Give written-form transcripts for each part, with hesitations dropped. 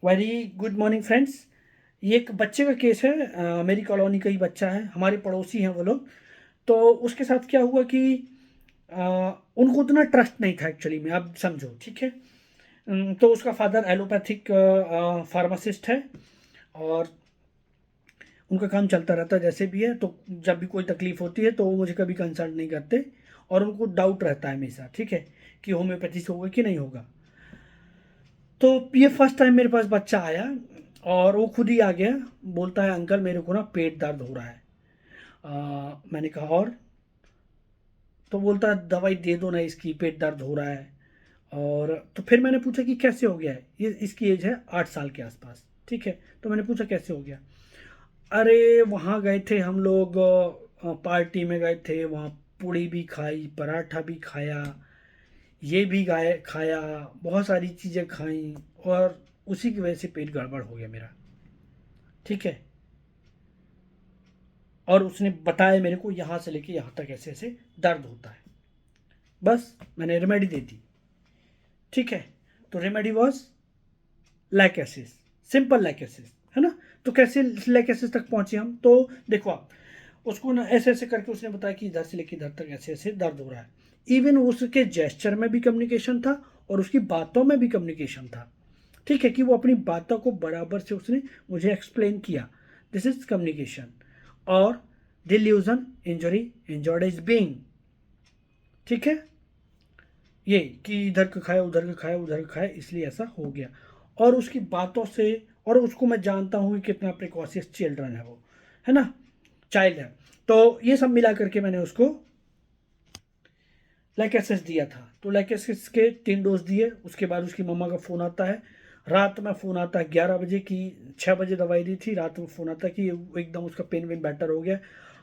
Very good morning friends. ये एक बच्चे का केस है। मेरी कॉलोनी का ही बच्चा है, हमारे पड़ोसी हैं वो लोग। तो उसके साथ क्या हुआ कि अ, उनको उतना ट्रस्ट नहीं था एक्चुअली में, आप समझो, ठीक है। तो उसका फादर एलोपैथिक फार्मासिस्ट है, और उनका काम चलता रहता है जैसे भी है। तो जब भी कोई तकलीफ होती है तो वो मुझे कभी कंसल्ट नहीं करते, और उनको डाउट रहता है हमेशा, ठीक है, कि होम्योपैथी से होगा कि नहीं होगा। तो ये फर्स्ट टाइम मेरे पास बच्चा आया, और वो खुद ही आ गया। बोलता है, अंकल मेरे को ना पेट दर्द हो रहा है। मैंने कहा और? तो बोलता है, दवाई दे दो ना, इसकी पेट दर्द हो रहा है। और तो फिर मैंने पूछा कि कैसे हो गया है। ये इसकी एज है 8 साल के आसपास, ठीक है। तो मैंने पूछा कैसे हो गया। अरे वहाँ गए थे हम लोग, पार्टी में गए थे, वहाँ पूड़ी भी खाई, पराठा भी खाया, ये भी गाय खाया, बहुत सारी चीज़ें खाई, और उसी की वजह से पेट गड़बड़ हो गया मेरा, ठीक है। और उसने बताया मेरे को यहाँ से लेके यहाँ तक ऐसे ऐसे दर्द होता है। बस मैंने रेमेडी दे दी, ठीक है। तो remedy was lachesis, simple lachesis, है ना। तो कैसे लैकेसिस तक पहुंचे हम, तो देखो आप, उसको ना ऐसे ऐसे करके उसने बताया कि इधर से लेके इधर तक ऐसे ऐसे दर्द हो रहा है। इवन उसके जेस्चर में भी कम्युनिकेशन था, और उसकी बातों में भी कम्युनिकेशन था, ठीक है, कि वो अपनी बातों को बराबर से उसने मुझे एक्सप्लेन किया। This is communication. और डिल्यूजन, इंजरी, इंजॉर्ड इज बीइंग, ठीक है। ये कि इधर का खाया, उधर का खाया, उधर का खाया, इसलिए ऐसा हो गया। और उसकी बातों से, और उसको मैं जानता हूँ कि कितना प्रिकॉशियस चिल्ड्रन है वो, है ना, चाइल्ड है। तो ये सब मिला करके मैंने उसको लैकेसिस दिया था। तो लैकेसिस के 3 डोज दिए। उसके बाद उसकी मम्मा का फ़ोन आता है, रात में फ़ोन आता है 11 बजे की। 6 बजे दवाई दी थी, रात में फ़ोन आता है कि एकदम उसका पेन वेन बेटर हो गया।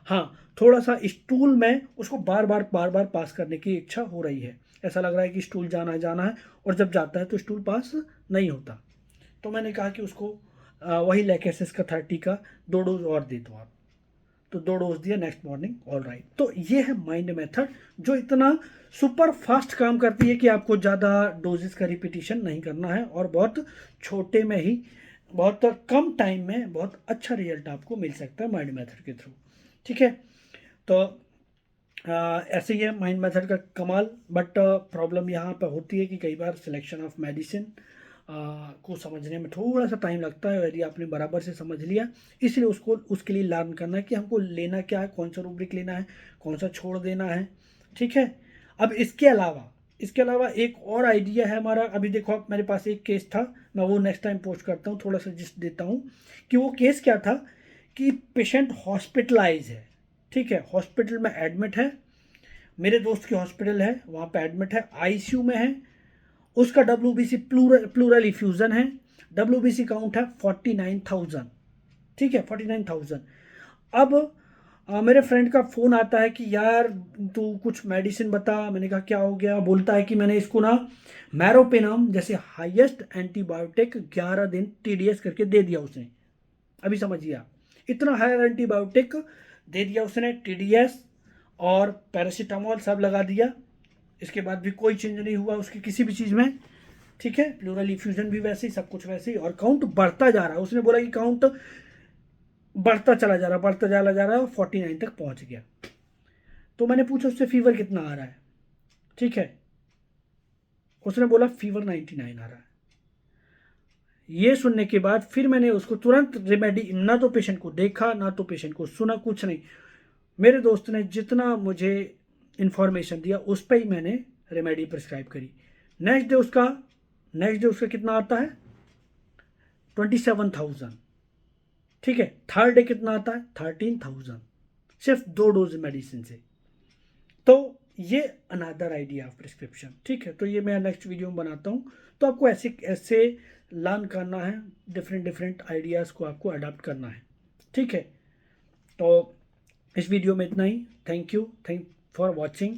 हाँ, थोड़ा सा स्टूल में उसको बार बार पास करने की इच्छा हो रही है। ऐसा लग रहा है कि स्टूल जाना जाना है, और जब जाता है तो स्टूल पास नहीं होता। तो मैंने कहा कि उसको वही लैकेसिस का 30 का 2 डोज और दे दो आप। तो 2 डोज दिया, नेक्स्ट मॉर्निंग ऑल राइट। तो ये है माइंड मेथड, जो इतना सुपर फास्ट काम करती है कि आपको ज़्यादा डोजेस का रिपीटिशन नहीं करना है, और बहुत छोटे में ही, बहुत कम टाइम में बहुत अच्छा रिजल्ट आपको मिल सकता है माइंड मेथड के थ्रू, ठीक है। तो ऐसे ही है माइंड मेथड का कमाल। बट प्रॉब्लम यहाँ पर होती है कि कई बार सिलेक्शन ऑफ मेडिसिन को समझने में थोड़ा सा टाइम लगता है। यदि आपने बराबर से समझ लिया, इसलिए उसको उसके लिए लर्न करना है कि हमको लेना क्या है, कौन सा रूब्रिक लेना है, कौन सा छोड़ देना है, ठीक है। अब इसके अलावा एक और आइडिया है हमारा। अभी देखो आप, मेरे पास एक केस था, मैं वो नेक्स्ट टाइम पोस्ट करता हूँ, थोड़ा सा जिस्ट देता हूँ कि वो केस क्या था। कि पेशेंट हॉस्पिटलाइज है, ठीक है, हॉस्पिटल में एडमिट है, मेरे दोस्त की हॉस्पिटल है, वहाँ पे एडमिट है, आईसीयू में है। उसका डब्ल्यूबीसी प्लूरल इफ्यूजन है। डब्ल्यूबीसी काउंट है 49,000, ठीक है, 49,000। अब मेरे फ्रेंड का फ़ोन आता है कि यार तू कुछ मेडिसिन बता। मैंने कहा क्या हो गया। बोलता है कि मैंने इसको ना मैरोपेनम जैसे हाईएस्ट एंटीबायोटिक 11 दिन टीडीएस करके दे दिया उसने। अभी समझिए आप, इतना हायर एंटीबायोटिक दे दिया उसने, टीडीएस और पैरासीटामोल सब लगा दिया। इसके बाद भी कोई चेंज नहीं हुआ उसकी किसी भी चीज़ में, ठीक है। प्लूरल इफ्यूजन भी वैसे ही, सब कुछ वैसे ही, और काउंट बढ़ता जा रहा है। उसने बोला कि काउंट बढ़ता चला जा रहा, बढ़ता चला जा रहा है, 49 तक पहुंच गया। तो मैंने पूछा उससे फीवर कितना आ रहा है, ठीक है। उसने बोला फीवर 99 आ रहा है। ये सुनने के बाद फिर मैंने उसको तुरंत रेमेडी, ना तो पेशेंट को देखा ना तो पेशेंट को सुना, कुछ नहीं। मेरे दोस्त ने जितना मुझे इन्फॉर्मेशन दिया उस पर ही मैंने रेमेडी प्रिस्क्राइब करी। नेक्स्ट डे उसका कितना आता है, 27,000, ठीक है। थर्ड डे कितना आता है, 13,000, सिर्फ 2 डोज मेडिसिन से। तो ये अनदर आइडिया ऑफ प्रिस्क्रिप्शन, ठीक है। तो ये मैं नेक्स्ट वीडियो में बनाता हूँ। तो आपको ऐसे ऐसे लर्न करना है, डिफरेंट डिफरेंट आइडियाज़ को आपको अडाप्ट करना है, ठीक है। तो इस वीडियो में इतना ही। Thank you for watching.